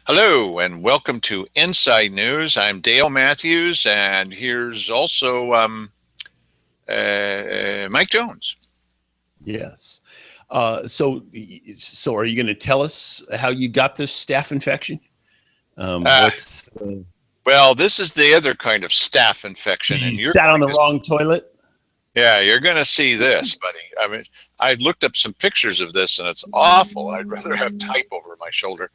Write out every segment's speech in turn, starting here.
Hello and welcome to Inside News. I'm Dale Matthews, and here's also Mike Jones. Yes. So are you going to tell us how you got this staph infection? Well, this is the other kind of staph infection, and You sat on the wrong toilet. Yeah, you're going to see this, buddy. I mean, I looked up some pictures of this, and it's awful. I'd rather have type over my shoulder.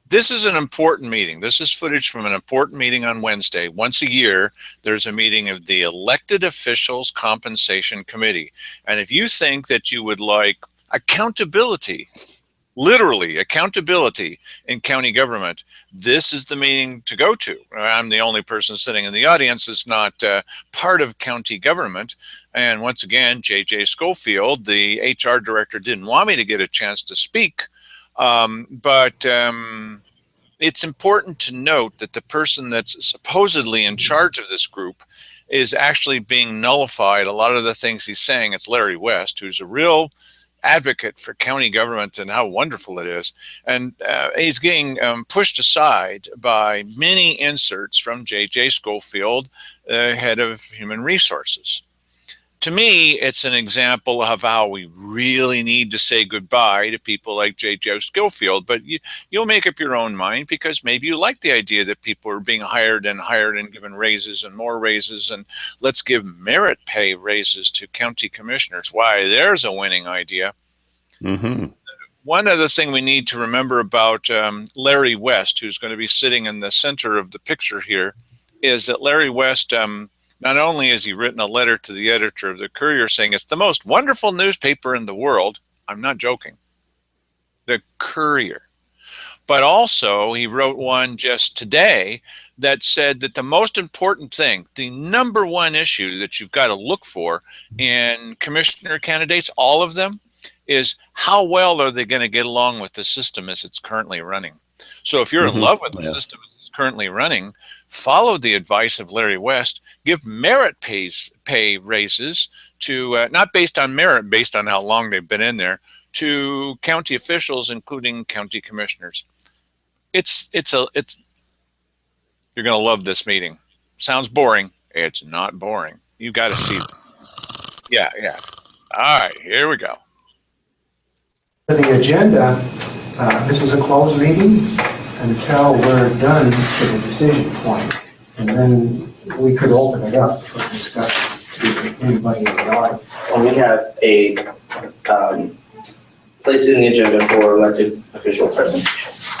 This is an important meeting. This is footage from an important meeting on Wednesday. Once a year, there's a meeting of the Elected Officials Compensation Committee. And if you think that you would like accountability, literally accountability in county government, this is the meeting to go to. I'm the only person sitting in the audience that's not part of county government. And once again, J.J. Schofield, the HR director, didn't want me to get a chance to speak. But it's important to note that the person that's supposedly in charge of this group is actually being nullified. A lot of the things he's saying, it's Larry West, who's a real advocate for county government and how wonderful it is. And he's getting pushed aside by many inserts from J.J. Schofield, head of human resources. To me, it's an example of how we really need to say goodbye to people like J.J. Schofield. But you'll make up your own mind, because maybe you like the idea that people are being hired and given raises and more raises. And let's give merit pay raises to county commissioners. Why, there's a winning idea. Mm-hmm. One other thing we need to remember about Larry West, who's going to be sitting in the center of the picture here, is that Larry West... not only has he written a letter to the editor of the Courier saying it's the most wonderful newspaper in the world, I'm not joking, the Courier, but also he wrote one just today that said that the most important thing, the number one issue that you've got to look for in commissioner candidates, all of them, is how well are they going to get along with the system as it's currently running. So if you're in love with the system as it's currently running, follow the advice of Larry West. Give merit pay raises to, not based on merit, based on how long they've been in there, to county officials, including county commissioners. You're going to love this meeting. Sounds boring. It's not boring. You got to see it. Yeah. All right, here we go. For the agenda, this is a closed meeting until we're done with the decision point, and then we could open it up for discussion to anybody in the audience. So we have a place in the agenda for elected official presentations.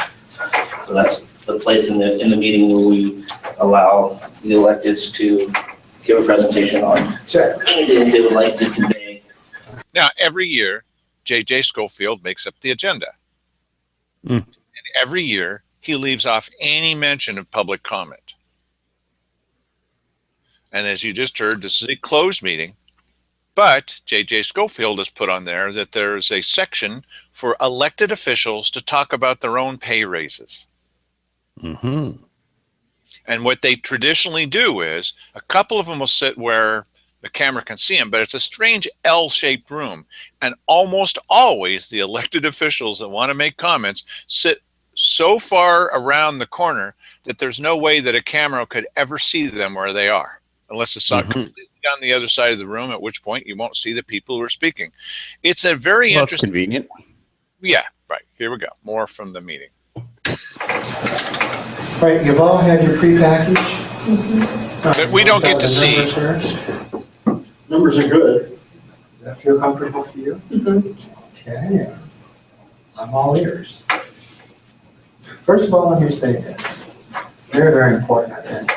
So that's the place in the meeting where we allow the electeds to give a presentation on anything they would like to convey. Now, every year, J.J. Schofield makes up the agenda. And every year, he leaves off any mention of public comment. And as you just heard, this is a closed meeting, but J.J. Schofield has put on there that there's a section for elected officials to talk about their own pay raises. Mm-hmm. And what they traditionally do is a couple of them will sit where the camera can see them, but it's a strange L-shaped room. And almost always the elected officials that want to make comments sit so far around the corner that there's no way that a camera could ever see them where they are, unless it's completely on the other side of the room, at which point you won't see the people who are speaking. It's a very interesting... That's convenient. Yeah, right. Here we go. More from the meeting. Right, you've all had your pre-package? But we don't get to see. Numbers are good. Does that feel comfortable for you? Okay. I'm all ears. First of all, let me say this. Very, very important, I think.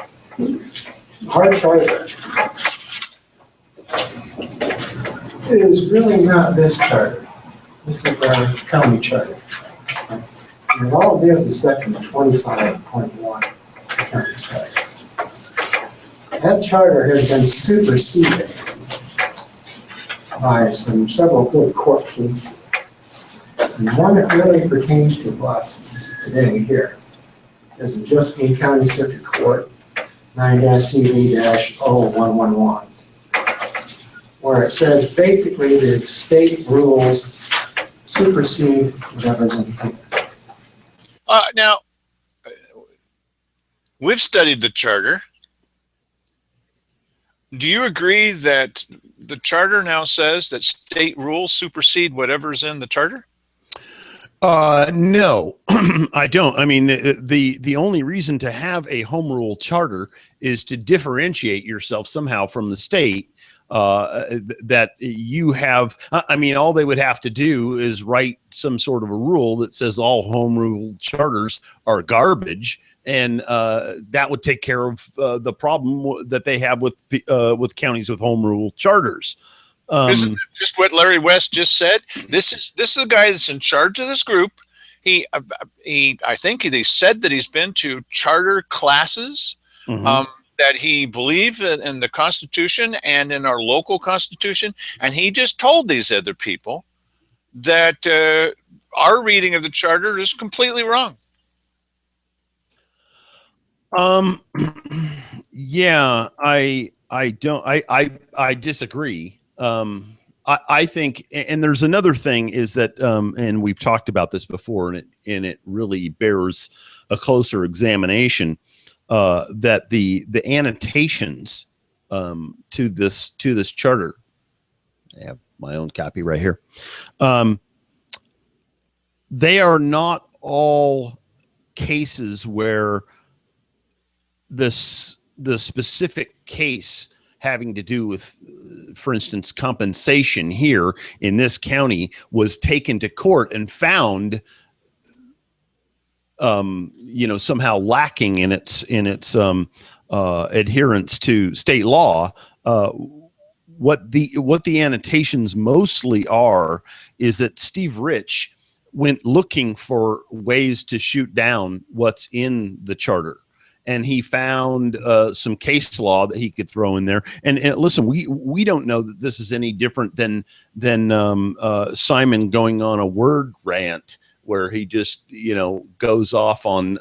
Our charter is really not this charter. This is our county charter. And all it is section 25.1 county charter. That charter has been superseded by several good court cases. And the one that really pertains to us today here is the Josephine County Circuit Court 9-CV-0111, where it says basically that state rules supersede representation. Now, we've studied the charter. Do you agree that the charter now says that state rules supersede whatever's in the charter? No, I don't. I mean, the only reason to have a home rule charter is to differentiate yourself somehow from the state. That you have, I mean, all they would have to do is write some sort of a rule that says all home rule charters are garbage, and that would take care of the problem that they have with counties with home rule charters. Isn't it just what Larry West just said? This is the guy that's in charge of this group. I think they said that he's been to charter classes. Mhm. That he believed in the Constitution and in our local Constitution, and he just told these other people that our reading of the charter is completely wrong. Yeah, I disagree. I think, and there's another thing is that, and we've talked about this before, and it really bears a closer examination. That the annotations to this charter, I have my own copy right here. They are not all cases where the specific case having to do with, for instance, compensation here in this county was taken to court and found somehow lacking in its adherence to state law. What the annotations mostly are is that Steve Rich went looking for ways to shoot down what's in the charter, and he found some case law that he could throw in there. And listen, we don't know that this is any different than Simon going on a word rant, where he just, goes off on,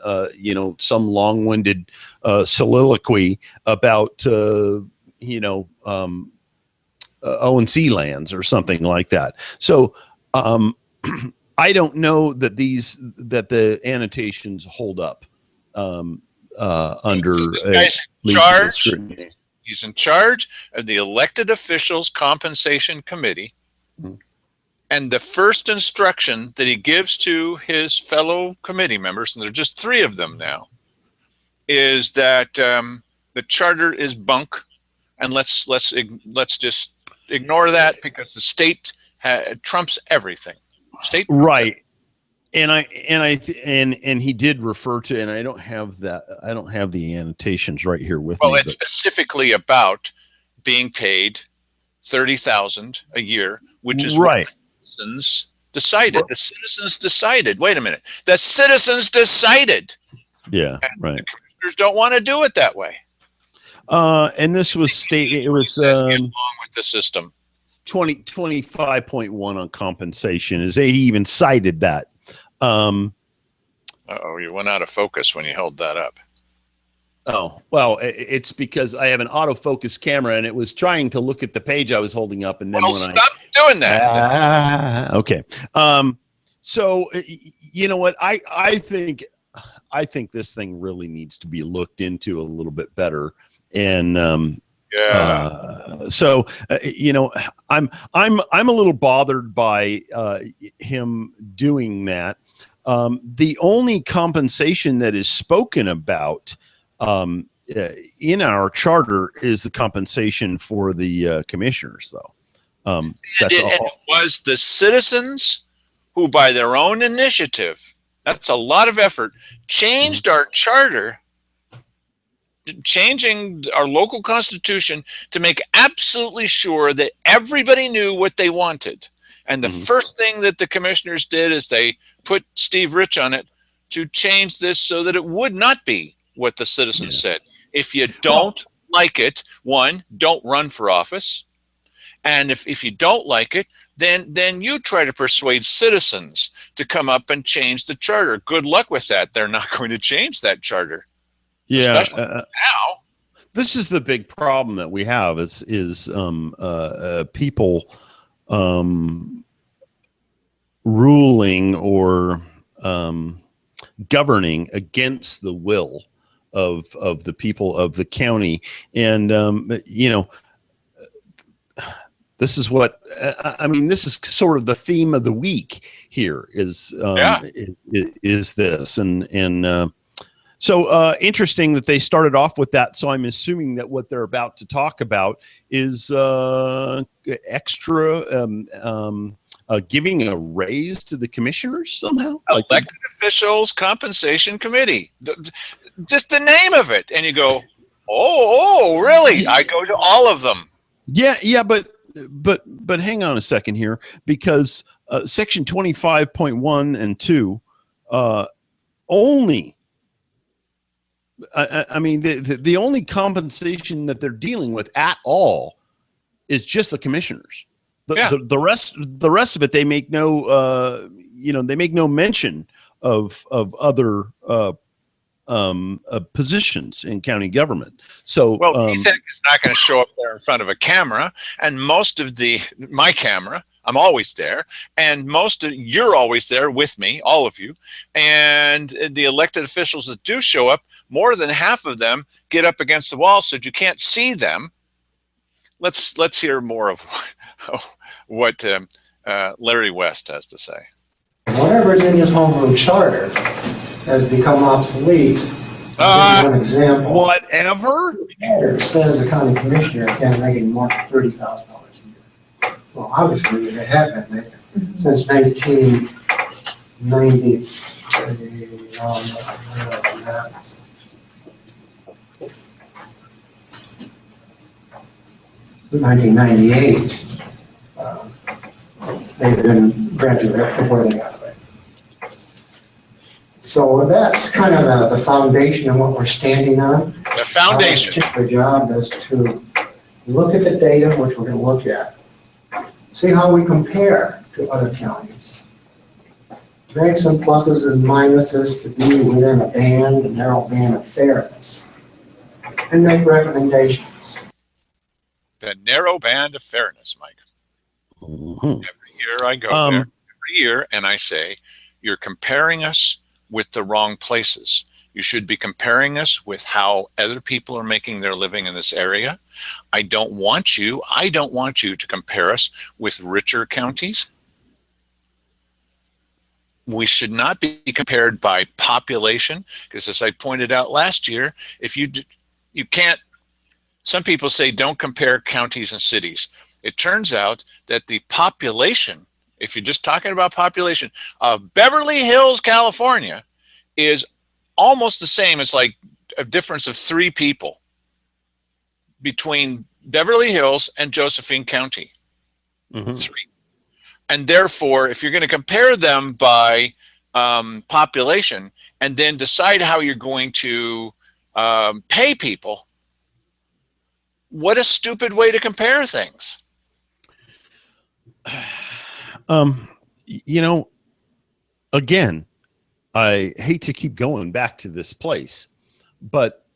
some long-winded soliloquy about, O&C lands or something like that. So I don't know that the annotations hold up under This guy's in legal charge. scrutiny. He's in charge of the elected officials compensation committee. Mhm. And the first instruction that he gives to his fellow committee members, and there are just 3 of them now, is that the charter is bunk, and let's just ignore that because the state trumps everything. State Right. And he did refer to, and I don't have the annotations right here with me. Well, it's specifically about being paid $30,000 a year, which is right. what the citizens decided. The citizens decided. Wait a minute. The citizens decided. Yeah, And right. the commissioners don't want to do it that way. And this was stated. It was Along with the system. 25.1 on compensation. Is he even cited that? You went out of focus when you held that up. Oh, well, it's because I have an autofocus camera and it was trying to look at the page I was holding up. And then Stop doing that. Okay. So you know what? I think this thing really needs to be looked into a little bit better. And, so I'm a little bothered by him doing that. The only compensation that is spoken about in our charter is the compensation for the commissioners, though. That's and it was the citizens who, by their own initiative, that's a lot of effort, changed our charter, changing our local constitution to make absolutely sure that everybody knew what they wanted. And the first thing that the commissioners did is they put Steve Rich on it to change this so that it would not be what the citizens said. If you don't like it, one, don't run for office. And if you don't like it, then you try to persuade citizens to come up and change the charter. Good luck with that. They're not going to change that charter. Yeah. Especially now. This is the big problem that we have is people ruling or governing against the will of the people of the county. And this is what I mean. This is sort of the theme of the week here. Is this and so interesting that they started off with that. So I'm assuming that what they're about to talk about is extra giving a raise to the commissioners somehow. Elected officials compensation committee, just the name of it, and you go, oh, really? I go to all of them. Yeah, but hang on a second here, because section 25.1 and 2 only. I mean, the only compensation that they're dealing with at all is just the commissioners. The rest of it, they make no they make no mention of other positions in county government. So PSEC is not going to show up there in front of a camera, and most of my camera, I'm always there, and you're always there with me, all of you, and the elected officials that do show up, more than half of them get up against the wall so that you can't see them. Let's hear more of what Larry West has to say. Whatever's in his homeroom charter has become obsolete. I'll give you one example. Whatever? It says the county commissioner can't make any more than $30,000 a year. Well, obviously it hasn't been since 1990. 1998, they've been granted where they got it. So that's kind of the foundation of what we're standing on. The foundation. Our job is to look at the data, which we're going to look at, see how we compare to other counties, make some pluses and minuses to be within a narrow band of fairness, and make recommendations. The narrow band of fairness, Mike. Mm-hmm. Every year I go there, every year, and I say, you're comparing us with the wrong places. You should be comparing us with how other people are making their living in this area. I don't want you to compare us with richer counties. We should not be compared by population, because as I pointed out last year, if you can't. Some people say don't compare counties and cities. It turns out that the population, if you're just talking about population, of Beverly Hills, California, is almost the same as like a difference of 3 people between Beverly Hills and Josephine County. Mm-hmm. 3. And therefore, if you're going to compare them by population and then decide how you're going to pay people, what a stupid way to compare things. Again, I hate to keep going back to this place, but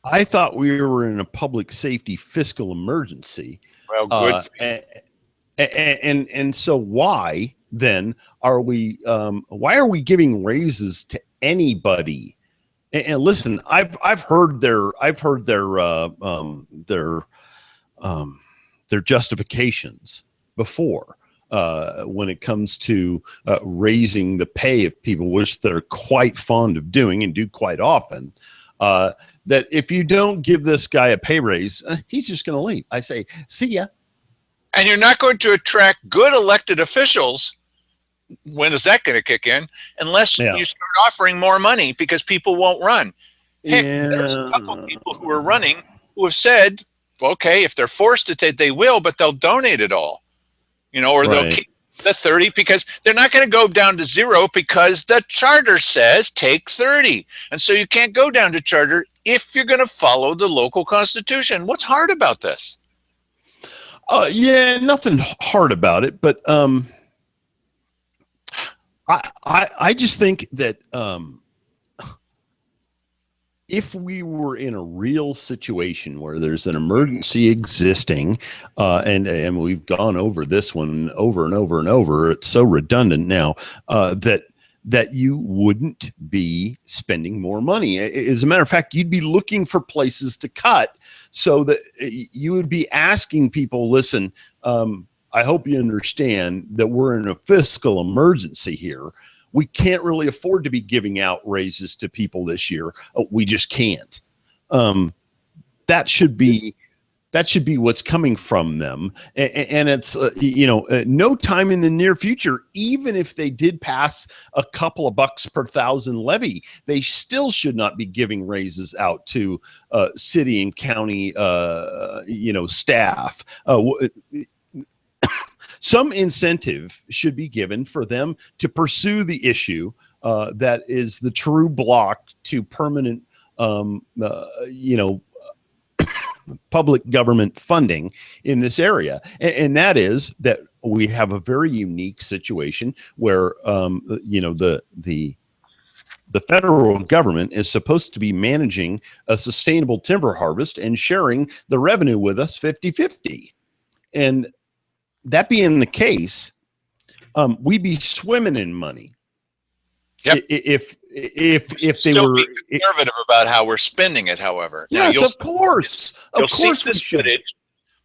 I thought we were in a public safety fiscal emergency. Well, good. And so why then are we giving raises to anybody? And listen, I've heard their justifications before when it comes to raising the pay of people, which they're quite fond of doing and do quite often. That if you don't give this guy a pay raise, he's just going to leave. I say, see ya. And you're not going to attract good elected officials. When is that going to kick in? Unless you start offering more money, because people won't run. Heck, there's a couple of people who are running who have said, okay, if they're forced to take, they will, but they'll donate it all, or they'll keep the 30, because they're not going to go down to 0 because the charter says take 30. And so you can't go down to charter if you're going to follow the local constitution. What's hard about this? Nothing hard about it, but I just think that if we were in a real situation where there's an emergency existing, and we've gone over this one over and over and over, it's so redundant now, that that you wouldn't be spending more money. As a matter of fact, you'd be looking for places to cut so that you would be asking people, listen, I hope you understand that we're in a fiscal emergency here. We can't really afford to be giving out raises to people this year. We just can't. That should be what's coming from them. And it's, no time in the near future, even if they did pass a couple of bucks per thousand levy, they still should not be giving raises out to city and county, staff. Some incentive should be given for them to pursue the issue that is the true block to permanent, public government funding in this area. And that is that we have a very unique situation where, the federal government is supposed to be managing a sustainable timber harvest and sharing the revenue with us 50-50. And that being the case, we'd be swimming in money. Yep. If they Still were be conservative about how we're spending it, however. Now, yes, of course, you'll see this footage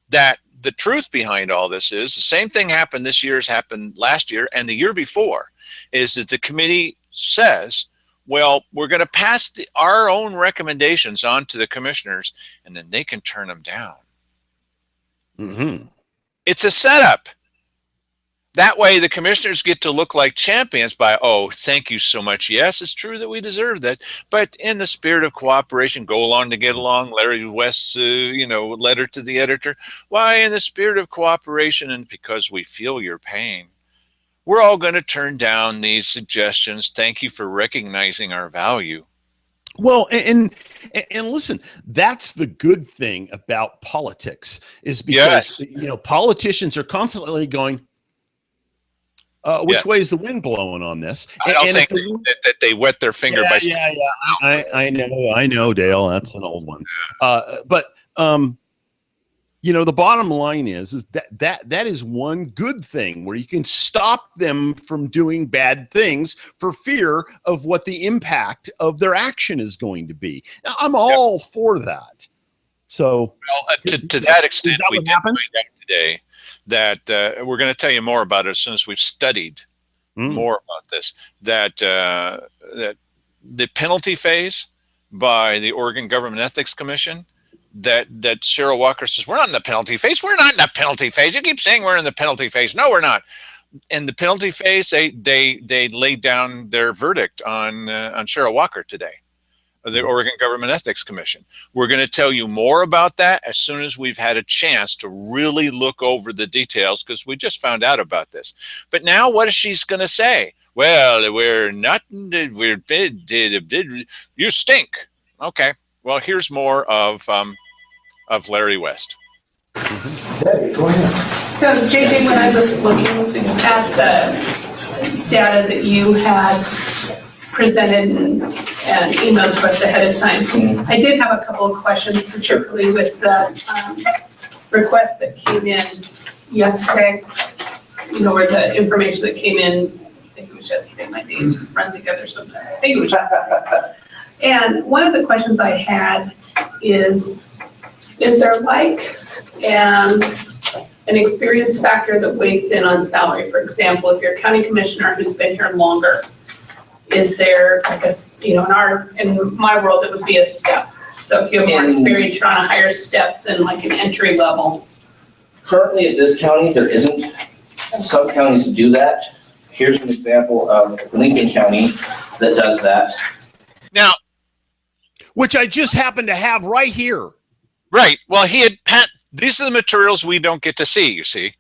that the truth behind all this is the same thing happened this year as happened last year and the year before, is that the committee says, well, we're going to pass our own recommendations on to the commissioners, and then they can turn them down. Mm-hmm. It's a setup. That way the commissioners get to look like champions by, oh, thank you so much. Yes, it's true that we deserve that. But in the spirit of cooperation, go along to get along, Larry West's, letter to the editor. Why, in the spirit of cooperation and because we feel your pain, we're all going to turn down these suggestions. Thank you for recognizing our value. Well, and listen, that's the good thing about politics is because, politicians are constantly going, which way is the wind blowing on this? I don't think that they wet their finger by saying, I know, Dale, that's an old one. But the bottom line is that is one good thing where you can stop them from doing bad things for fear of what the impact of their action is going to be. Now, I'm all for that. So, to that extent, we did find out today that we're going to tell you more about it as soon as we've studied more about this, that the penalty phase by the Oregon Government Ethics Commission, that Cheryl Walker says, we're not in the penalty phase. We're not in the penalty phase. You keep saying we're in the penalty phase. No, we're not. In the penalty phase, they laid down their verdict on Cheryl Walker today, the Oregon Government Ethics Commission. We're going to tell you more about that as soon as we've had a chance to really look over the details, because we just found out about this. But now what is she going to say? Well, you stink. Okay. Well, here's more of Larry West. Debbie, go ahead. So, JJ, when I was looking at the data that you had presented and emailed to us ahead of time, I did have a couple of questions, particularly with the request that came in yesterday, or the information that came in, I think it was yesterday, my days run together sometimes. I think it was yesterday. And one of the questions I had is there an experience factor that weighs in on salary? For example, if you're a county commissioner who's been here longer, is there, I guess, in my world, it would be a step. So if you have more experience, you're on a higher step than like an entry level. Currently at this county, there isn't. Some counties do that. Here's an example of Lincoln County that does that. Now, which I just happen to have right here. Right. Well, these are the materials we don't get to see, you see.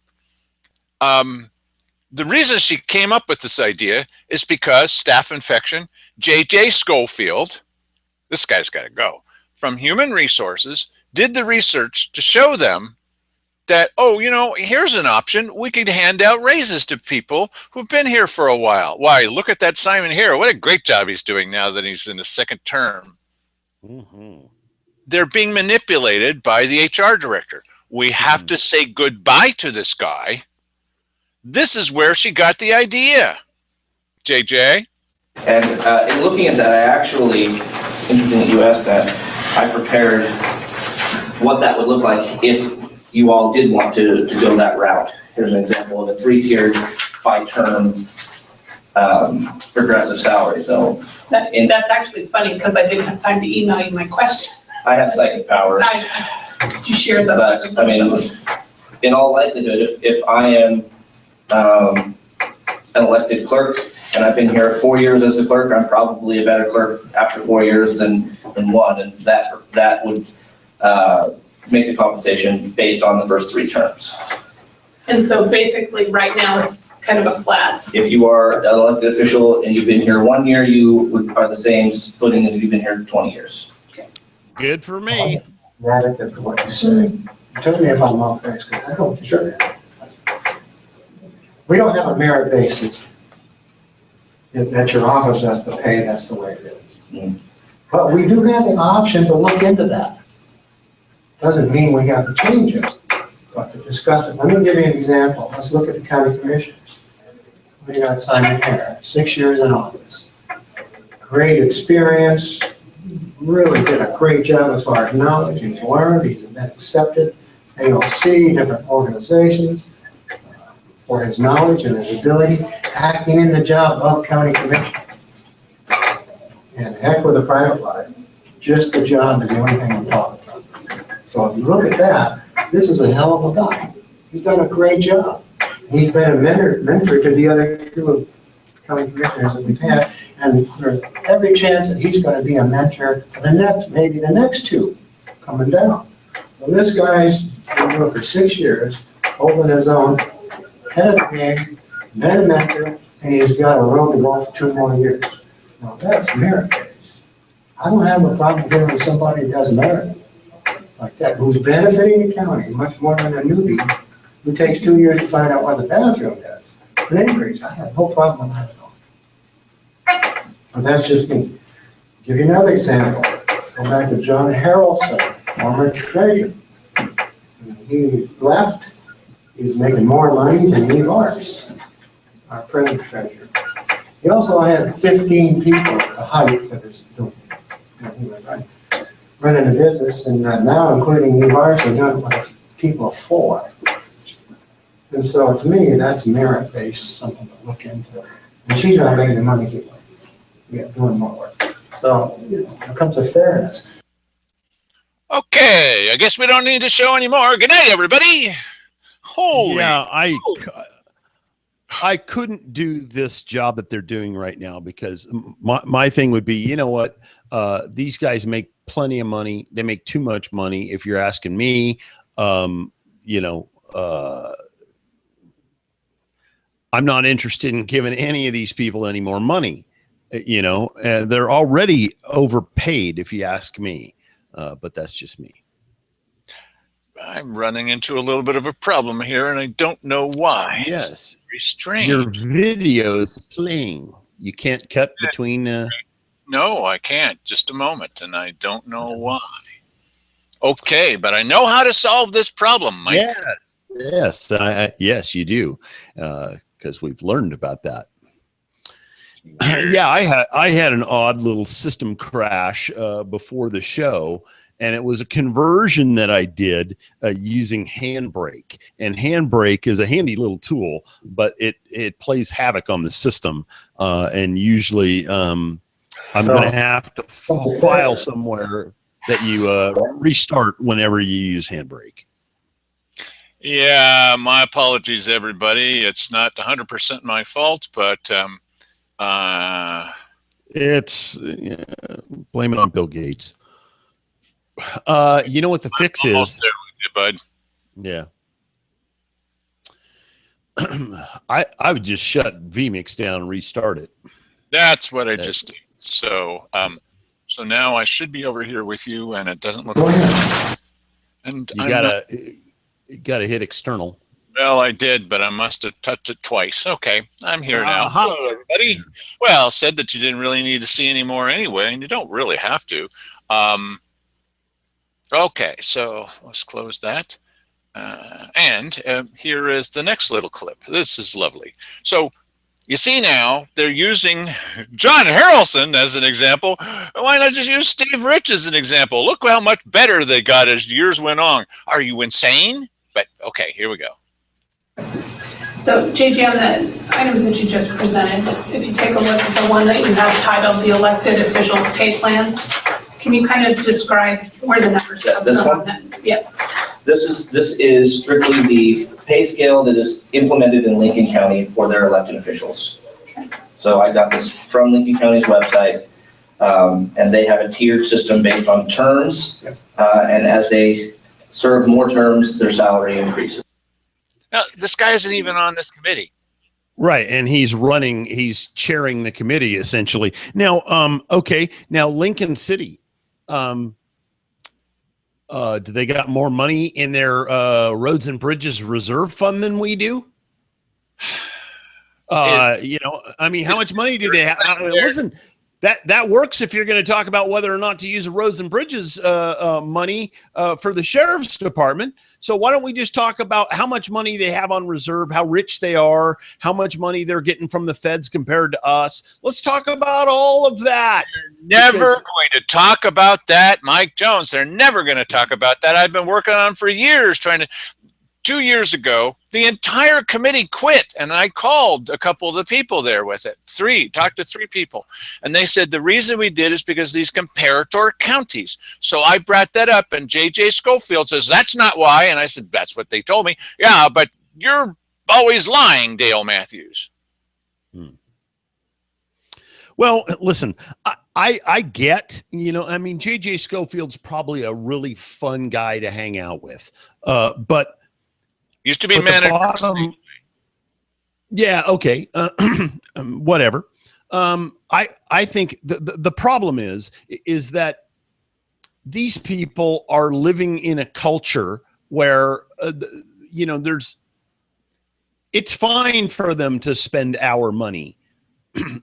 The reason she came up with this idea is because staff infection, J.J. Schofield, this guy's got to go, from Human Resources, did the research to show them that, here's an option. We could hand out raises to people who've been here for a while. Why, look at that Simon here. What a great job he's doing now that he's in his second term. Mm-hmm. They're being manipulated by the HR director. We have to say goodbye to this guy. This is where she got the idea. JJ? And in looking at that, I actually, interesting that you asked that, I prepared what that would look like if you all did want to go that route. Here's an example of a 3-tiered, 5-term progressive salary. So That's actually funny because I didn't have time to email you my question. I have psychic powers. Did you share those? But, I mean, in all likelihood, if I am an elected clerk and I've been here 4 years as a clerk, I'm probably a better clerk after 4 years than 1, and that would make the compensation based on the first 3 terms. And so basically, right now, it's kind of a flat. If you are an elected official and you've been here 1 year, you are the same footing as if you've been here 20 years. Good for me. Additive to what you say. Tell me if I'm off base, because I don't think that. We don't have a merit basis that your office has to pay, that's the way it is. Mm. But we do have the option to look into that. Doesn't mean we have to change it, but to discuss it. Let me give you an example. Let's look at the county commissioners. We got Simon here, 6 years in office. Great experience, really did a great job as far as knowledge. He's learned, he's been accepted, AOC, different organizations, for his knowledge and his ability, acting in the job of county commissioner. And heck with a private life, just the job is the only thing I'm talking about. So if you look at that, this is a hell of a guy. He's done a great job. He's been a mentor to the other 2 county commissioners that we've had, and there's every chance that he's going to be a mentor for the next, maybe the next 2 coming down. Well, this guy's been doing it for 6 years, holding his own, head of the game, been a mentor, and he's got a road to go for 2 more years. Now that's merit based. I don't have a problem dealing with somebody that does merit like that, who's benefiting the county much more than a newbie who takes 2 years to find out what the bathroom does. An increase, I have no problem with that at all. But that's just me. Give you another example. Go back to John Harrelson, former treasurer. He left. He was making more money than Eve Arts, our present treasurer. He also had 15 people at the height of his doing. He was running a business, and now including Eve Arts, are doing it with people of 4. And so to me, that's merit-based, something to look into. And she's not making the money anyway. Yeah, doing more work. So, you know, it comes to fairness. Okay, I guess we don't need to show anymore. Good night, everybody. Holy. Yeah, I couldn't do this job that they're doing right now because my thing would be, you know what? These guys make plenty of money. They make too much money. If you're asking me, you know, I'm not interested in giving any of these people any more money. You know, they're already overpaid, if you ask me. But that's just me. I'm running into a little bit of a problem here, and I don't know why. Yes. It's very strange. Your video's playing. You can't cut between. No, I can't. Just a moment, and I don't know why. Okay, but I know how to solve this problem, Mike. Yes. Yes. Yes, you do. Because we've learned about that. Yeah, I had an odd little system crash before the show, and it was a conversion that I did using Handbrake. And Handbrake is a handy little tool, but it plays havoc on the system. And usually I'm going to have to file somewhere that you restart whenever you use Handbrake. Yeah, my apologies, everybody. It's not 100% my fault, but it's blame it on Bill Gates. You know what the fix is? Bud. Yeah. I would just shut vMix down and restart it. That's what I just did. So so now I should be over here with you, and it doesn't look like. And you gotta hit external. Well, I did, but I must have touched it twice. Okay, I'm here now. Hello, everybody. Well, said that you didn't really need to see any more anyway, and you don't really have to. Okay, so let's close that. And here is the next little clip. This is lovely. So You see now, they're using John Harrelson as an example. Why not just use Steve Rich as an example? Look how much better they got as years went on. Are you insane? But okay, here we go. So JJ, on the items that you just presented, if you take a look at the one that you have titled the elected officials pay plan, can you kind of describe where the numbers come from? This one? Yep. This is strictly the pay scale that is implemented in Lincoln County for their elected officials. Okay. So I got this from Lincoln County's website, and they have a tiered system based on terms, and as they serve more terms, their salary increases. Now, this guy isn't even on this committee. Right, and he's chairing the committee essentially. Now, okay, now Lincoln City, do they got more money in their roads and bridges reserve fund than we do? You know, I mean, how much money do they have? Listen, that works if you're going to talk about whether or not to use roads and bridges money for the sheriff's department. So why don't we just talk about how much money they have on reserve, how rich they are, how much money they're getting from the feds compared to us. Let's talk about all of that. They're never going to talk about that, Mike Jones. They're never going to talk about that. I've been working on for years trying to. 2 years ago, the entire committee quit, and I called a couple of the people there with it. Talked to 3 people, and they said the reason we did is because these comparator counties. So I brought that up, and J.J. Schofield says, that's not why, and I said, that's what they told me. Yeah, but you're always lying, Dale Matthews. Well, listen, I get, you know, I mean, J.J. Schofield's probably a really fun guy to hang out with, but used to be manager. Yeah. Okay. Whatever. I think the problem is that these people are living in a culture where, you know, it's fine for them to spend our money.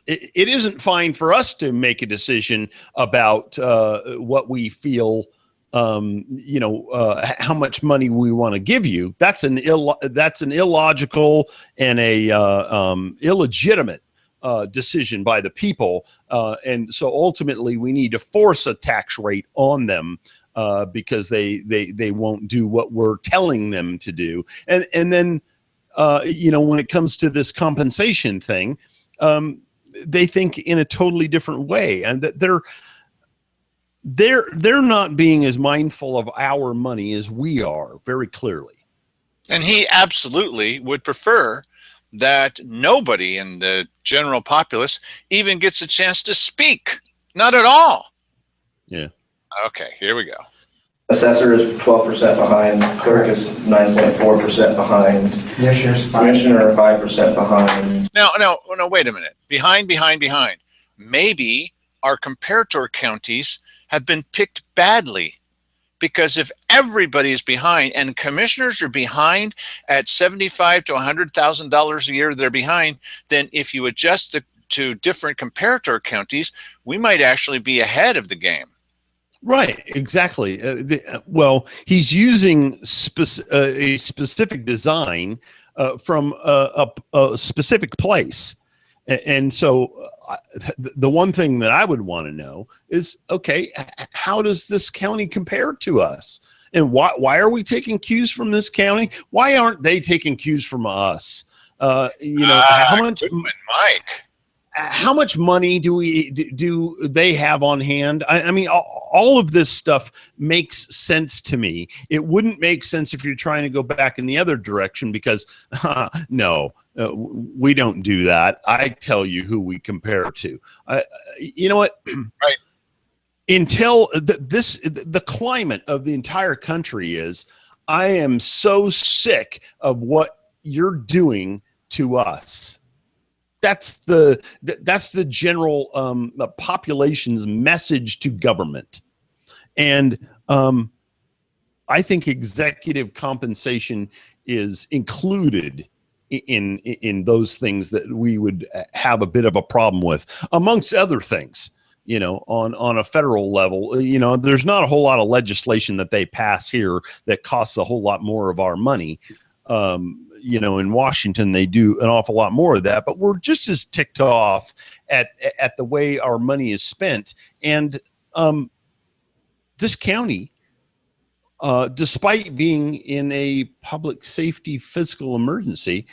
It isn't fine for us to make a decision about what we feel, you know, how much money we want to give you. That's an illogical and a illegitimate decision by the people, and so ultimately we need to force a tax rate on them because they won't do what we're telling them to do. And then you know, when it comes to this compensation thing, they think in a totally different way, and that they're not being as mindful of our money as we are, very clearly. And he absolutely would prefer that nobody in the general populace even gets a chance to speak. Not at all. Yeah. Okay, here we go. Assessor is 12% behind, clerk is 9.4% behind, commissioner 5% behind. No, wait a minute. Behind. Maybe our comparator counties have been picked badly, because if everybody is behind and commissioners are behind at $75,000 to $100,000 a year, they're behind, then if you adjust to different comparator counties, we might actually be ahead of the game. Right, exactly. Well, he's using a specific design from a specific place. And so the one thing that I would want to know is, okay, how does this county compare to us? And why are we taking cues from this county? Why aren't they taking cues from us? You know, how much, Mike? How much money do they have on hand? I mean, all of this stuff makes sense to me. It wouldn't make sense if you're trying to go back in the other direction, because no, we don't do that. I tell you who we compare to. You know what? Right. Until the climate of the entire country is, I am so sick of what you're doing to us. That's the general the population's message to government. And I think executive compensation is included in those things that we would have a bit of a problem with, amongst other things. You know, on a federal level, you know, there's not a whole lot of legislation that they pass here that costs a whole lot more of our money. you know, in Washington, they do an awful lot more of that, but we're just as ticked off at the way our money is spent. And this county, despite being in a public safety fiscal emergency,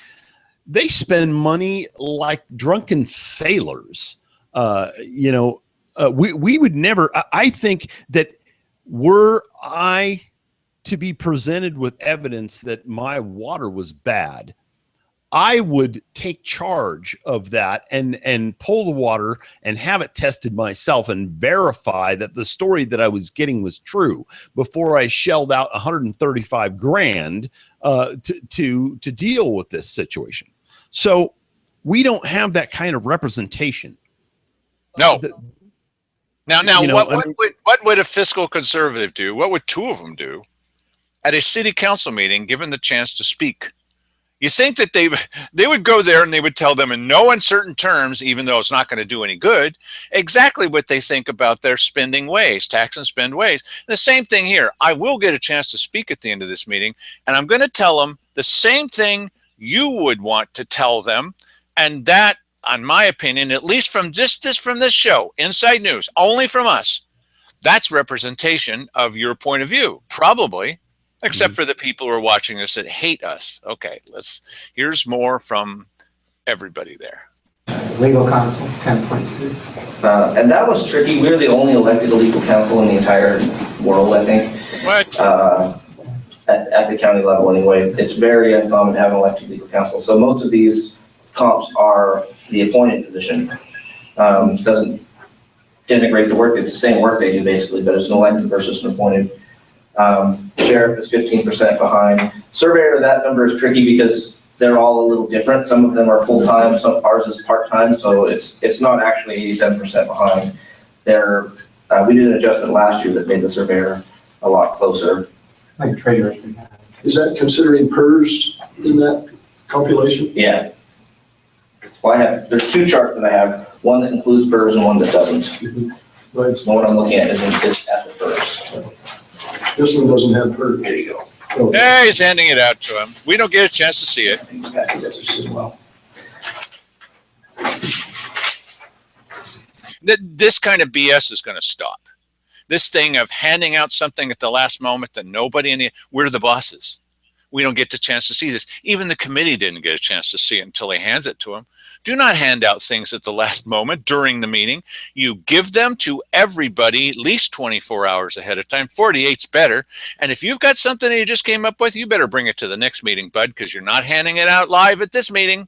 they spend money like drunken sailors. You know, we would never, I think that were I to be presented with evidence that my water was bad, I would take charge of that and pull the water and have it tested myself and verify that the story that I was getting was true before I shelled out $135,000 to deal with this situation. So we don't have that kind of representation. No. Now, You know, what would a fiscal conservative do? What would two of them do at a city council meeting, given the chance to speak? You think that they would go there and they would tell them in no uncertain terms, even though it's not going to do any good, exactly what they think about their spending ways, tax and spend ways. The same thing here. I will get a chance to speak at the end of this meeting, and I'm going to tell them the same thing you would want to tell them, and that, in my opinion, at least from from this show, Inside News, only from us, that's representation of your point of view, probably, except for the people who are watching this that hate us. Okay, here's more from everybody there. Legal counsel, 10.6. And that was tricky. We were the only elected legal counsel in the entire world, I think. What? At the county level anyway. It's very uncommon to have an elected legal counsel. So most of these comps are the appointed position. Doesn't denigrate the work. It's the same work they do basically, but it's an elected versus an appointed. Sheriff is 15% behind. Surveyor, that number is tricky because they're all a little different. Some of them are full-time, ours is part-time, so it's not actually 87% behind. We did an adjustment last year that made the surveyor a lot closer. Like treasurer's. Is that considering PERS in that compilation? Yeah. Well, there's two charts that I have, one that includes PERS and one that doesn't. Like, The one I'm looking at is at the PERS. this one doesn't have PERS. There you go. Oh, Hey, he's handing it out to him. We don't get a chance to see I it. think Patty does this as well. This kind of BS is going to stop. This thing of handing out something at the last moment that we're the bosses. We don't get the chance to see this. Even the committee didn't get a chance to see it until he hands it to them. Do not hand out things at the last moment during the meeting. You give them to everybody at least 24 hours ahead of time. 48's better. And if you've got something that you just came up with, you better bring it to the next meeting, bud, because you're not handing it out live at this meeting.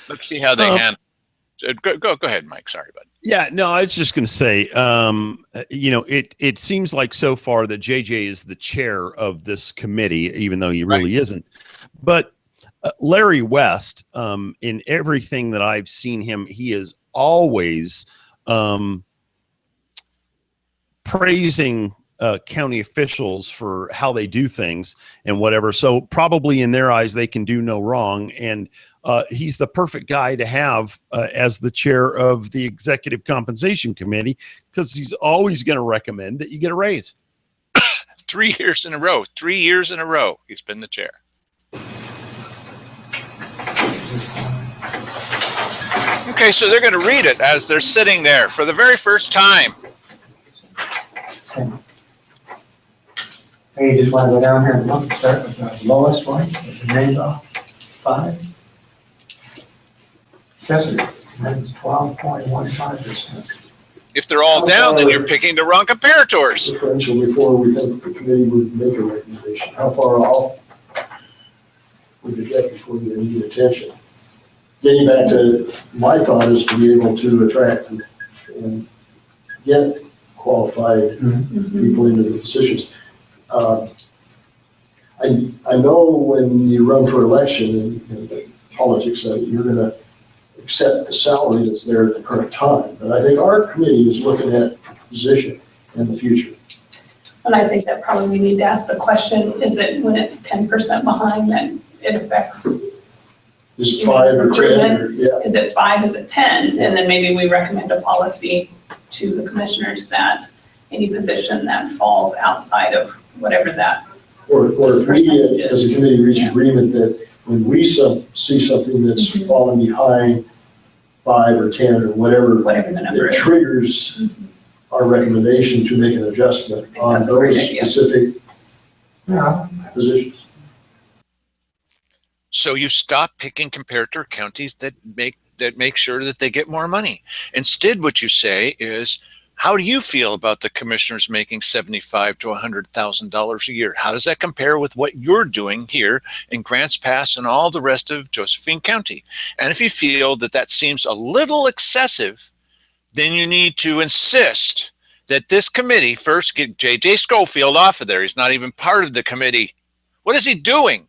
Let's see how they handle it. Go ahead, Mike. Sorry, bud. Yeah, no, I was just going to say, you know, it seems like so far that JJ is the chair of this committee, even though he really isn't. But Larry West, in everything that I've seen him, he is always praising county officials for how they do things and whatever. So probably in their eyes, they can do no wrong. And he's the perfect guy to have as the chair of the Executive Compensation Committee, because he's always going to recommend that you get a raise. 3 years in a row. 3 years in a row, he's been the chair. Okay, so they're going to read it as they're sitting there for the very first time. Same. Hey, you just want to go down here and look, start with the lowest one, with the name off, 5. Accessory, that's 12.15%. If they're all down, then you're picking the wrong comparators. Differential before we think the committee would make a recommendation. How far off would it get before they need attention? Getting back to my thought is to be able to attract and get qualified people into the positions. I know when you run for election in politics that you're going to accept the salary that's there at the current time. But I think our committee is looking at the position in the future. And I think that probably we need to ask the question, is it when it's 10% behind that it affects? Is it 5 or 10? Or, yeah. Is it 5, is it 10? And then maybe we recommend a policy to the commissioners that any position that falls outside of whatever that Or if we, as a committee, reach agreement that when we see something that's fallen behind 5 or 10 or whatever, Whatever the number it is. triggers our recommendation to make an adjustment on That's a great those idea. specific positions. So you stop picking comparator counties that make sure that they get more money. Instead, what you say is, how do you feel about the commissioners making $75,000 to $100,000 a year? How does that compare with what you're doing here in Grants Pass and all the rest of Josephine County? And if you feel that that seems a little excessive, then you need to insist that this committee first get J.J. Schofield off of there. He's not even part of the committee. What is he doing?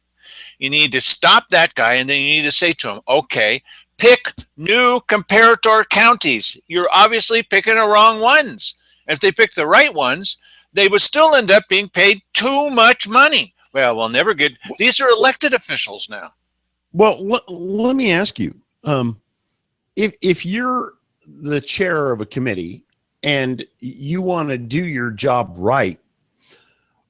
You need to stop that guy, and then you need to say to him, okay, pick new comparator counties. You're obviously picking the wrong ones. If they pick the right ones, they would still end up being paid too much money. Well, we'll never get, these are elected officials now. Well, let me ask you, if you're the chair of a committee and you want to do your job right,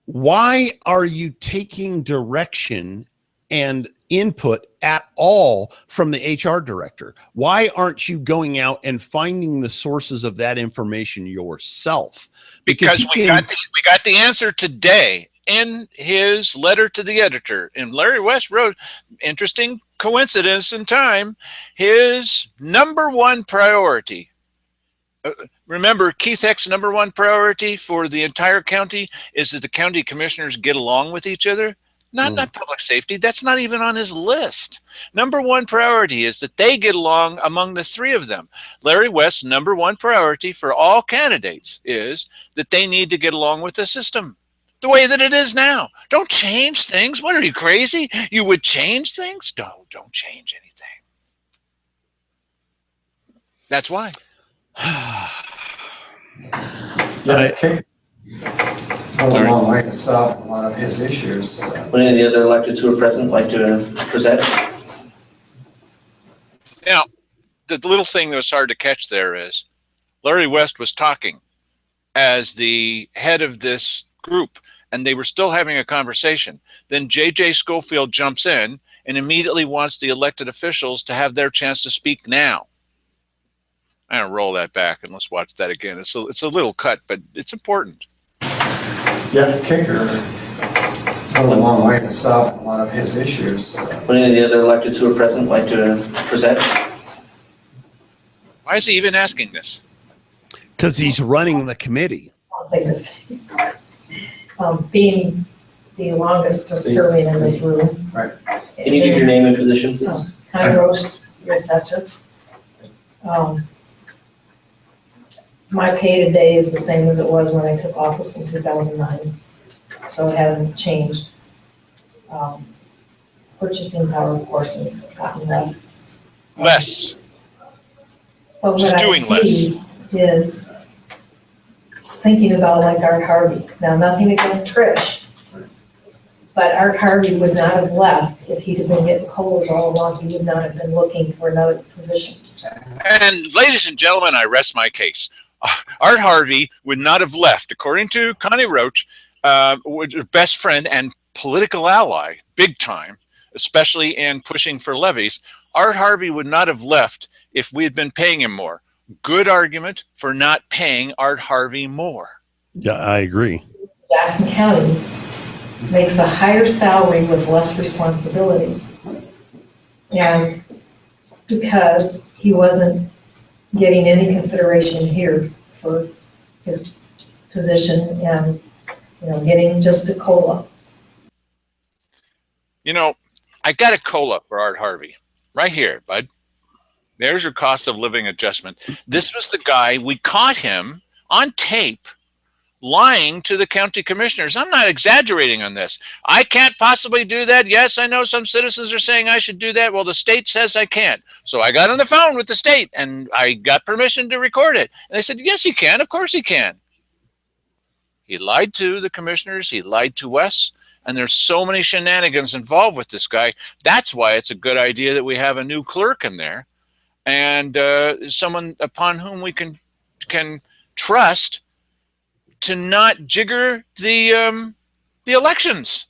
why are you taking direction and input at all from the HR director? Why aren't you going out and finding the sources of that information yourself? Because we got the answer today in his letter to the editor. And Larry West wrote, interesting coincidence in time, his number one priority. Remember, Keith Heck's number one priority for the entire county is that the county commissioners get along with each other. Not public safety. That's not even on his list. Number one priority is that they get along among the three of them. Larry West's number one priority for all candidates is that they need to get along with the system the way that it is now. Don't change things. What, are you crazy? You would change things? Don't change anything. That's why. Okay. Well, along with itself, a lot of his issues. Would any of the other electeds who are present like to present? Now, the little thing that was hard to catch there is Larry West was talking as the head of this group, and they were still having a conversation. Then J.J. Schofield jumps in and immediately wants the elected officials to have their chance to speak now. I'm going to roll that back and let's watch that again. It's a little cut, but it's important. Yeah, the kicker, goes a long way to solve a lot of his issues. Would any of the other electeds who are present like to present? Why is he even asking this? Because he's running the committee. Things. Being the longest of serving in this room. Right. Can you give your name and position, please? Connie Rose, your assessor. My pay today is the same as it was when I took office in 2009, so it hasn't changed. Purchasing power, of course, has gotten less. Less. But what Just I doing see is thinking about like Art Harvey. Now, nothing against Trish, but Art Harvey would not have left if he'd have been getting COLAs all along. He would not have been looking for another position. And ladies and gentlemen, I rest my case. Art Harvey would not have left, according to Connie Roach, best friend and political ally, big time, especially in pushing for levies. Art Harvey would not have left if we had been paying him more. Good argument for not paying Art Harvey more. Yeah, I agree. Jackson County makes a higher salary with less responsibility. And because he wasn't getting any consideration here for his position and, getting just a COLA. I got a COLA for Art Harvey right here, bud. There's your cost of living adjustment. This was the guy, we caught him on tape lying to the county commissioners. I'm not exaggerating on this. I can't possibly do that. Yes, I know some citizens are saying I should do that. Well, the state says I can't. So I got on the phone with the state and I got permission to record it. And they said, yes, he can. Of course he can. He lied to the commissioners. He lied to us. And there's so many shenanigans involved with this guy. That's why it's a good idea that we have a new clerk in there and someone upon whom we can trust to not jigger the elections.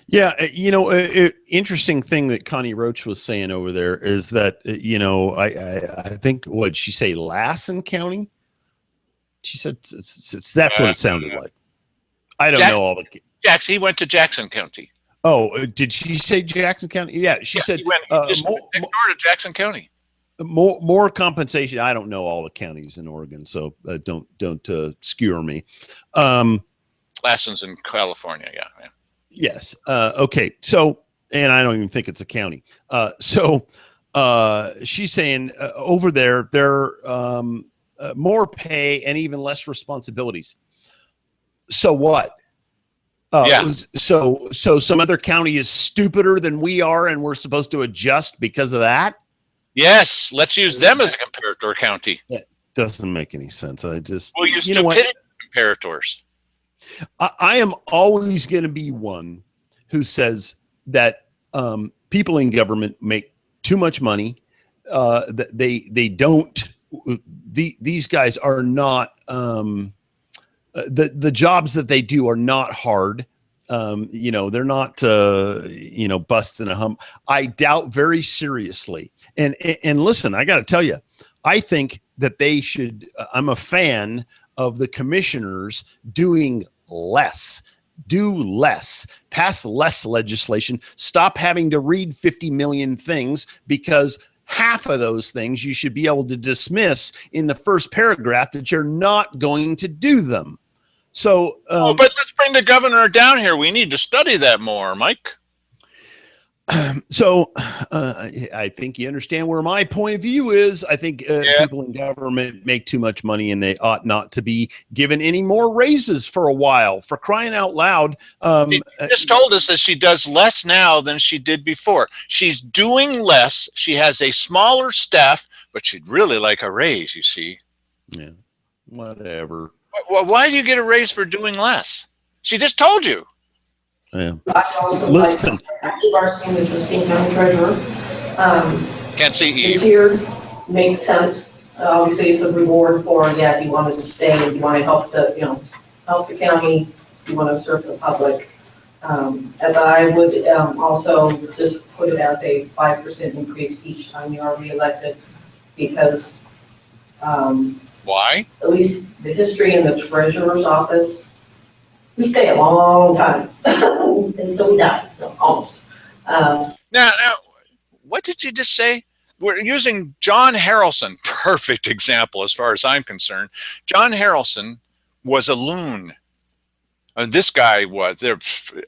Yeah, interesting thing that Connie Roach was saying over there is that I think what she say, Lassen County. She said that's what it sounded like. I don't know all the. Jackson. He went to Jackson County. Oh, did she say Jackson County? Yeah, she said he went next door to Jackson County. More compensation. I don't know all the counties in Oregon, so don't skewer me. Lassen's in California. Yeah. Yes. Okay. So, and I don't even think it's a county. She's saying over there, they're more pay and even less responsibilities. So what? Yeah. So some other county is stupider than we are, and we're supposed to adjust because of that? Yes. Let's use them as a comparator county. That doesn't make any sense. We'll use stupidity comparators. I am always going to be one who says that people in government make too much money. That they don't. These guys are not. The jobs that they do are not hard. They're not busting a hump. I doubt very seriously. And listen, I got to tell you, I think that they should. I'm a fan of the commissioners doing less. Do less, pass less legislation, stop having to read 50 million things, because half of those things you should be able to dismiss in the first paragraph that you're not going to do them. So, but let's bring the governor down here. We need to study that more, Mike. So I think you understand where my point of view is. I think people in government make too much money, and they ought not to be given any more raises for a while. For crying out loud. She just told us that she does less now than she did before. She's doing less. She has a smaller staff, but she'd really like a raise, you see. Yeah, whatever. Why do you get a raise for doing less? She just told you. Yeah. Listen. Eve Arcine, the Justine County Treasurer. Can't see The Eve. tiered makes sense. Obviously, it's a reward for, if you want us to stay, if you want to help help the county, if you want to serve the public. As I would also just put it as a 5% increase each time you are reelected, because Why? at least the history in the treasurer's office, we stay a long time until we die, almost. Now, what did you just say? We're using John Harrelson. Perfect example as far as I'm concerned. John Harrelson was a loon. This guy was there.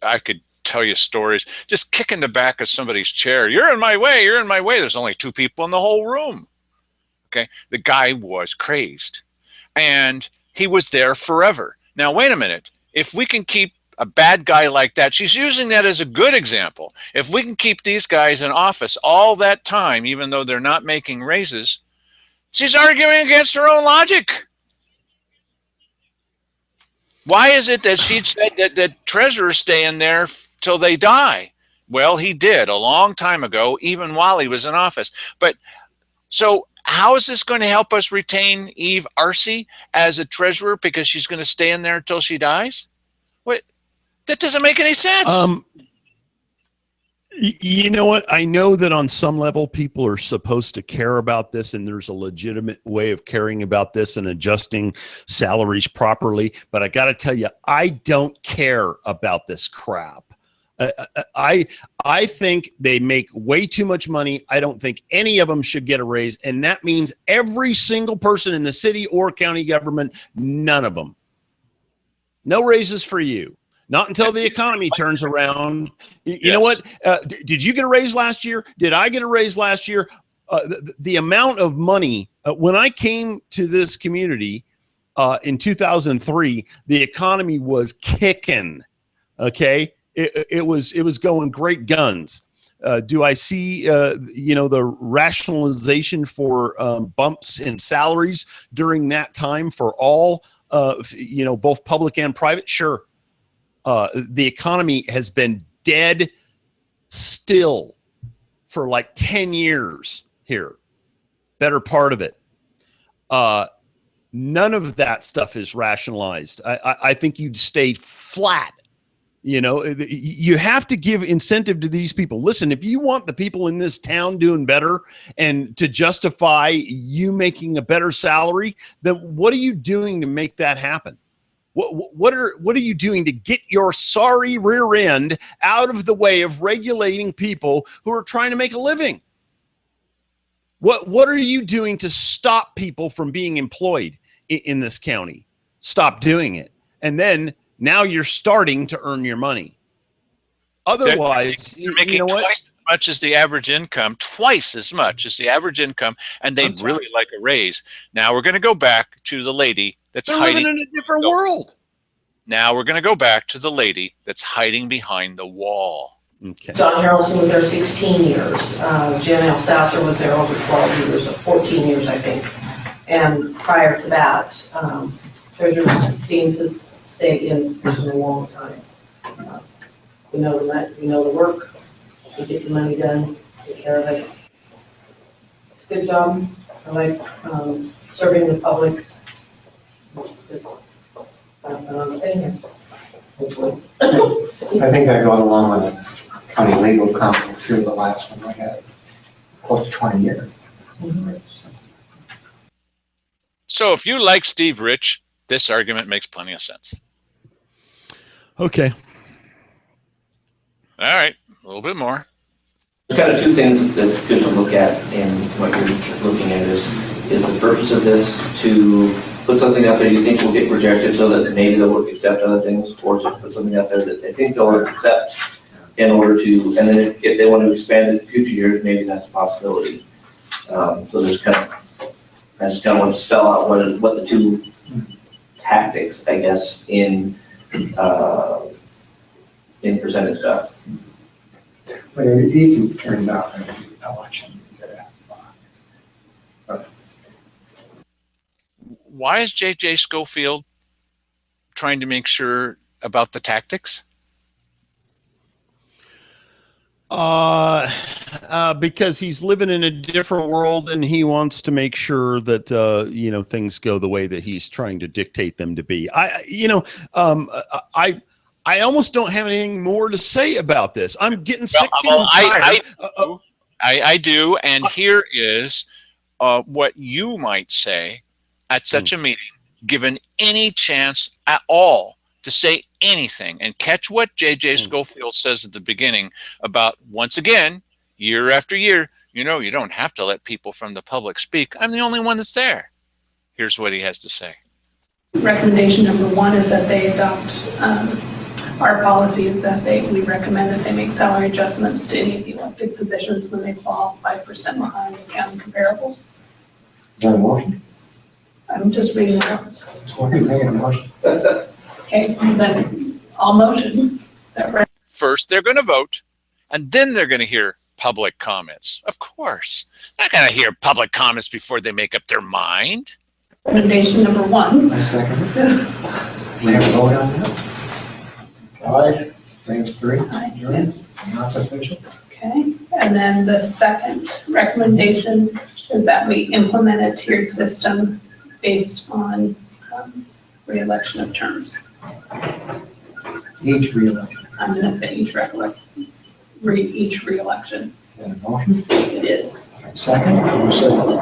I could tell you stories, just kicking the back of somebody's chair. You're in my way. You're in my way. There's only two people in the whole room. Okay. The guy was crazed, and he was there forever. Now, wait a minute. If we can keep a bad guy like that, she's using that as a good example. If we can keep these guys in office all that time, even though they're not making raises, she's arguing against her own logic. Why is it that she said that treasurers stay in there till they die? Well, he did a long time ago, even while he was in office. But so how is this going to help us retain Eve Arcine as a treasurer, because she's going to stay in there until she dies? What? That doesn't make any sense. You know what? I know that on some level people are supposed to care about this, and there's a legitimate way of caring about this and adjusting salaries properly. But I got to tell you, I don't care about this crap. I think they make way too much money. I don't think any of them should get a raise. And that means every single person in the city or county government, none of them. No raises for you. Not until the economy turns around. You know what? Did you get a raise last year? Did I get a raise last year? The amount of money, when I came to this community in 2003, the economy was kicking. Okay. It was going great guns. Do I see, the rationalization for bumps in salaries during that time for all, both public and private? Sure. The economy has been dead still for like 10 years here, better part of it. None of that stuff is rationalized. I think you'd stay flat You know, you have to give incentive to these people. Listen, if you want the people in this town doing better and to justify you making a better salary, then what are you doing to make that happen? What are you doing to get your sorry rear end out of the way of regulating people who are trying to make a living? What are you doing to stop people from being employed in this county? Stop doing it. And then now you're starting to earn your money. Otherwise, you're making you know what? twice as much as the average income, twice as much as the average income, and they'd really like a raise. Now we're going to go back to the lady that's They're hiding living in a different world. Now we're going to go back to the lady that's hiding behind the wall. Okay. Don Harrelson was there 16 years. Jen L. Sasser was there over 12 years, or 14 years, I think. And prior to that, treasurers seemed to stay in position a long time. We know the work, we get the money done, take care of it. It's a good job. I like serving the public. I'm staying here, hopefully. I think I go along with the county legal counsel through the last one I had, close to 20 years. So if you like Steve Rich, this argument makes plenty of sense. Okay. All right, a little bit more. There's kind of two things that's good to look at in what you're looking at is the purpose of this to put something out there you think will get rejected so that maybe they'll accept other things, or to put something out there that they think they'll accept in order to, and then if they want to expand it in future years, maybe that's a possibility. So there's kind of, I just kind of want to spell out what the two tactics, I guess, in presenting stuff. But it's easy to turn down an election. Why is J.J. Schofield trying to make sure about the tactics? Because he's living in a different world and he wants to make sure that, things go the way that he's trying to dictate them to be. I almost don't have anything more to say about this. I'm getting sick and tired. I do. And here is what you might say at such a meeting, given any chance at all to say anything, and catch what J.J. Schofield says at the beginning about, once again, year after year, you don't have to let people from the public speak. I'm the only one that's there. Here's what he has to say. Recommendation number one is that they adopt our policy is that we recommend that they make salary adjustments to any of the elected positions when they fall 5% behind the county comparables. Is that a motion? I'm just reading it out. So what are you making a motion? Okay, then I'll motion that. First, they're going to vote, and then they're going to hear public comments. Of course. They're not going to hear public comments before they make up their mind. Recommendation number one. I second it. Do we have a vote on that? Aye. Thanks, 3. Aye. Not official. Okay, and then the second recommendation is that we implement a tiered system based on re-election of terms. Each re-election. I'm going to say each re-election. Is that a motion? It is. Second? You said vote.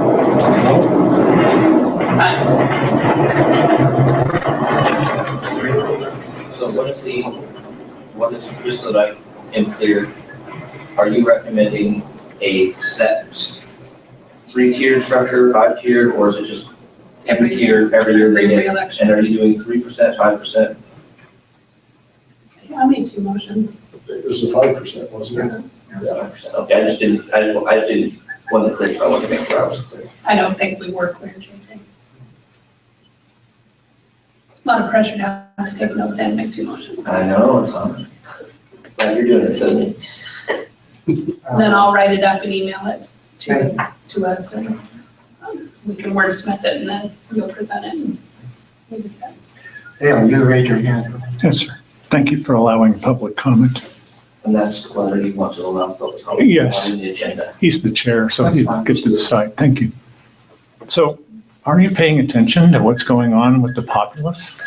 Aye. So what is, just so that I am clear, are you recommending a set 3-tiered structure, 5-tiered, or is it just every tier, every year they get? Re-election. And are you doing 3%, 5%? I made 2 motions. It was the 5%, wasn't it? Yeah. 5%. Okay, I just didn't want to clarify, I wanted to make sure I was clear. I don't think we were clear, JJ. It's a lot of pressure to have to take notes and make 2 motions. I know, it's on. Glad you're doing it, Sydney. Then I'll write it up and email it to us, and we can wordsmith it, and then you'll present it and we'll decide. Dale, you raise your hand. Yes, sir. Thank you for allowing public comment. And that's whether you want to allow public comment Yes. on the agenda. He's the chair, so That's he fine. gets to decide. Thank you. So are you paying attention to what's going on with the populace?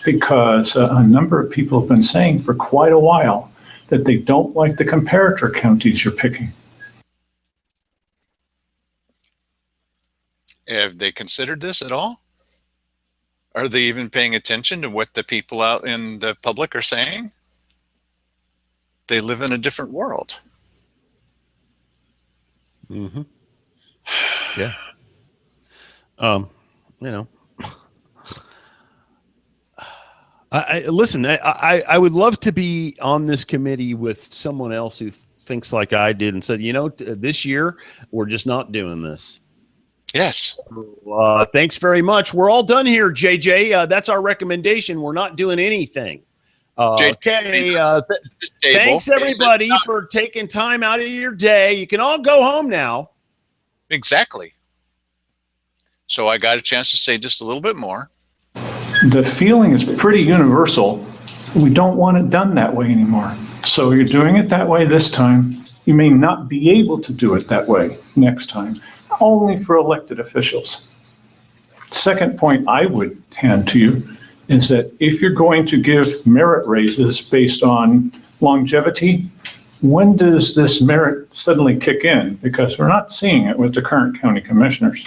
because a number of people have been saying for quite a while that they don't like the comparator counties you're picking. Have they considered this at all? Are they even paying attention to what the people out in the public are saying? They live in a different world. Mm-hmm. Yeah. You know, listen, I would love to be on this committee with someone else who thinks like I did and said, you know, this year we're just not doing this. Yes. Thanks very much. We're all done here, JJ. That's our recommendation. We're not doing anything. Okay. Thanks everybody for taking time out of your day. You can all go home now. Exactly. So I got a chance to say just a little bit more. The feeling is pretty universal. We don't want it done that way anymore. So you're doing it that way this time. You may not be able to do it that way next time. Only for elected officials. Second point I would hand to you is that if you're going to give merit raises based on longevity, when does this merit suddenly kick in? Because we're not seeing it with the current county commissioners.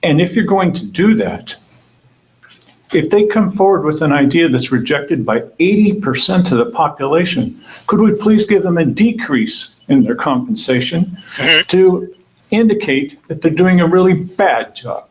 And if you're going to do that, if they come forward with an idea that's rejected by 80% of the population, could we please give them a decrease in their compensation to indicate that they're doing a really bad job?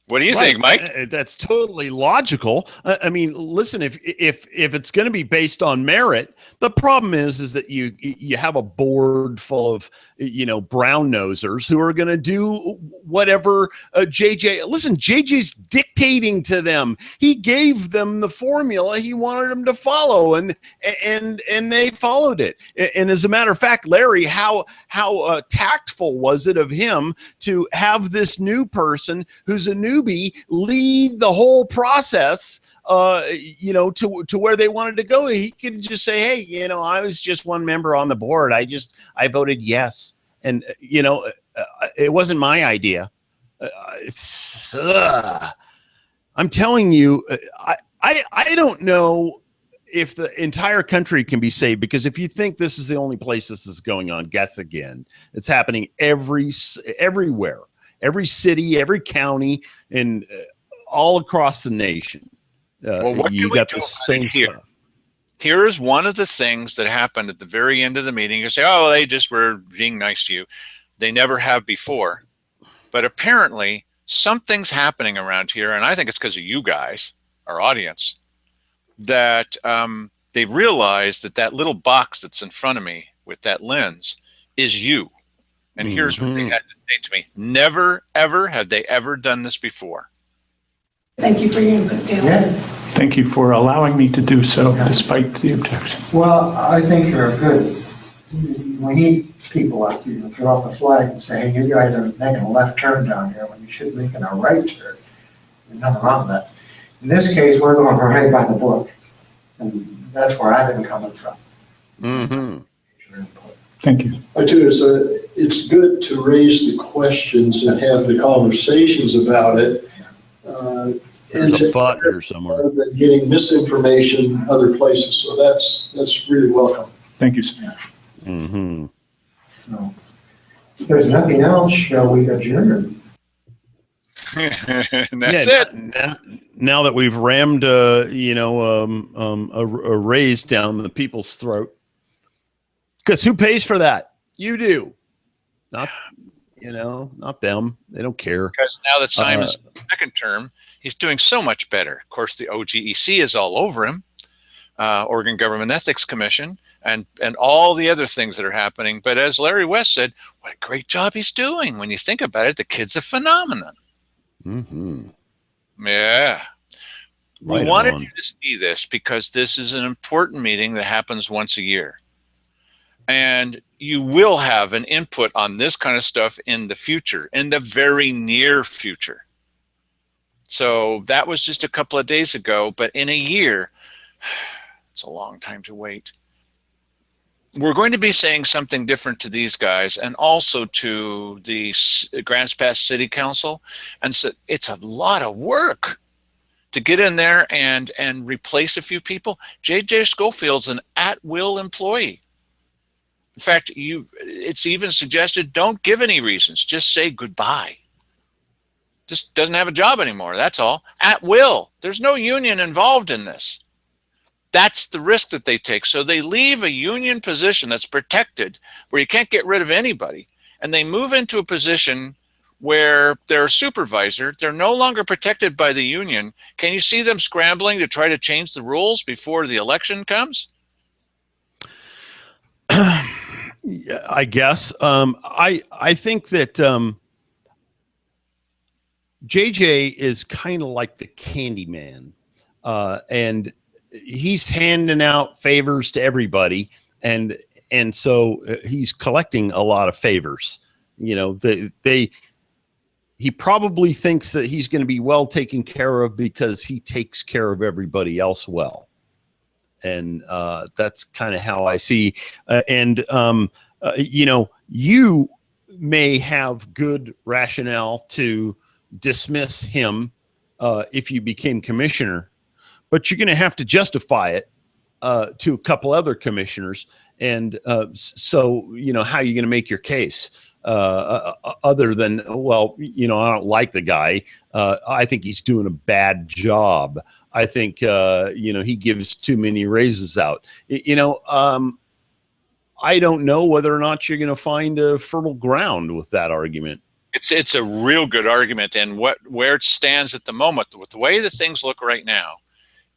What do you think, Mike? That's totally logical. I mean, listen, if it's going to be based on merit, the problem is that you have a board full of, you know, brown nosers who are going to do whatever JJ. Listen, JJ's dictating to them. He gave them the formula he wanted them to follow, and they followed it. And as a matter of fact, Larry, how tactful was it of him to have this new person who's a newbie lead the whole process, you know, to where they wanted to go. He could just say, hey, you know, I was just one member on the board. I voted yes. And, you know, it wasn't my idea. I'm telling you, I don't know if the entire country can be saved, because if you think this is the only place this is going on, guess again. It's happening everywhere. Every city, every county, and all across the nation. Well, what you got the same here? stuff. Here is one of the things that happened at the very end of the meeting. You say, oh, they just were being nice to you. They never have before. But apparently, something's happening around here, and I think it's because of you guys, our audience, that they realize that that little box that's in front of me with that lens is you. And here's what they had to say to me. Never, ever have they ever done this before. Thank you for your input, Dale. Yeah. Thank you for allowing me to do so despite the objection. Well, I think you're good. We need people like you to throw up a flag and say, hey, you guys are making a left turn down here when you should be making a right turn. There's nothing wrong with that. In this case, we're going right by the book. And that's where I've been coming from. Mm-hmm. Thank you. I do. It's good to raise the questions and have the conversations about it. There's a button here somewhere. Rather than getting misinformation other places. So that's really welcome. Thank you, sir. Mm-hmm. So, if there's nothing else, shall we adjourn? And that's it. Now that we've rammed, you know, a raise down the people's throat. Because who pays for that? You do. Not, you know, not them. They don't care. Because now that Simon's in the second term, he's doing so much better. Of course, the OGEC is all over him, Oregon Government Ethics Commission, and all the other things that are happening. But as Larry West said, what a great job he's doing. When you think about it, the kid's a phenomenon. Mm-hmm. Yeah. Right We wanted on. you to see this because this is an important meeting that happens once a year. And you will have an input on this kind of stuff in the future, in the very near future. So that was just a couple of days ago, but in a year, it's a long time to wait. we're going to be saying something different to these guys and also to the Grants Pass City Council. And so it's a lot of work to get in there and replace a few people. J.J. Schofield's an at-will employee. In fact, it's even suggested don't give any reasons. Just say goodbye. Just doesn't have a job anymore. That's all. At will. There's no union involved in this. That's the risk that they take. So they leave a union position that's protected, where you can't get rid of anybody, and they move into a position where they're a supervisor. They're no longer protected by the union. Can you see them scrambling to try to change the rules before the election comes? I guess. I think that JJ is kind of like the candy man, and he's handing out favors to everybody, and so he's collecting a lot of favors. You know, he probably thinks that he's going to be well taken care of because he takes care of everybody else well. And that's kind of how I see. You know, you may have good rationale to dismiss him if you became commissioner, but you're going to have to justify it to a couple other commissioners. And so, you know, how are you going to make your case? Other than, well, you know, I don't like the guy. I think he's doing a bad job. I think, you know, he gives too many raises out. You know, I don't know whether or not you're going to find a fertile ground with that argument. It's a real good argument. And where it stands at the moment, with the way that things look right now,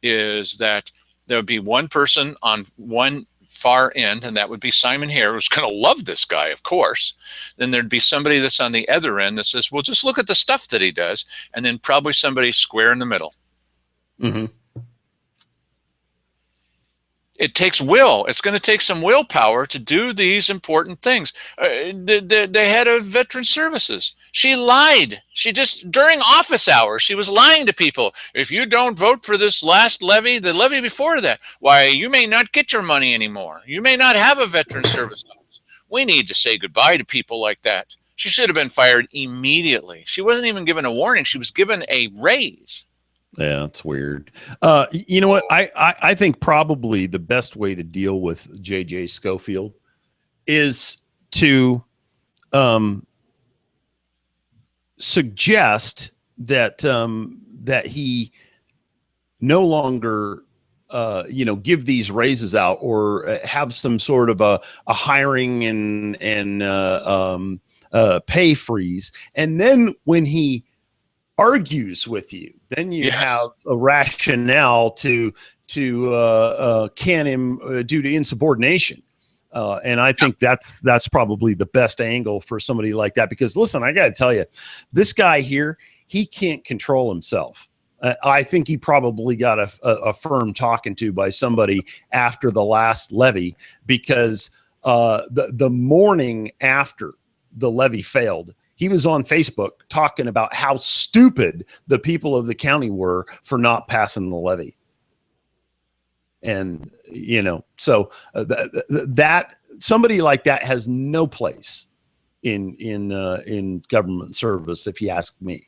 is that there would be one person on one far end, and that would be Simon Hare, who's going to love this guy, of course. Then there'd be somebody that's on the other end that says, well, just look at the stuff that he does. And then probably somebody square in the middle. Mm-hmm. It takes will. It's going to take some willpower to do these important things. The head of Veteran Services, she lied. She just, during office hours, she was lying to people. If you don't vote for this last levy, the levy before that, why, you may not get your money anymore. You may not have a Veteran Service office. We need to say goodbye to people like that. She should have been fired immediately. She wasn't even given a warning. She was given a raise. Yeah, it's weird. You know what? I think probably the best way to deal with J.J. Schofield is to suggest that that he no longer you know, give these raises out or have some sort of a hiring and pay freeze, and then when he argues with you, then you have a rationale to can him due to insubordination. And I think that's probably the best angle for somebody like that, because listen, I got to tell you, this guy here, he can't control himself. I think he probably got a firm talking to by somebody after the last levy, because the morning after the levy failed, he was on Facebook talking about how stupid the people of the county were for not passing the levy. And, you know, so that somebody like that has no place in government service, if you ask me.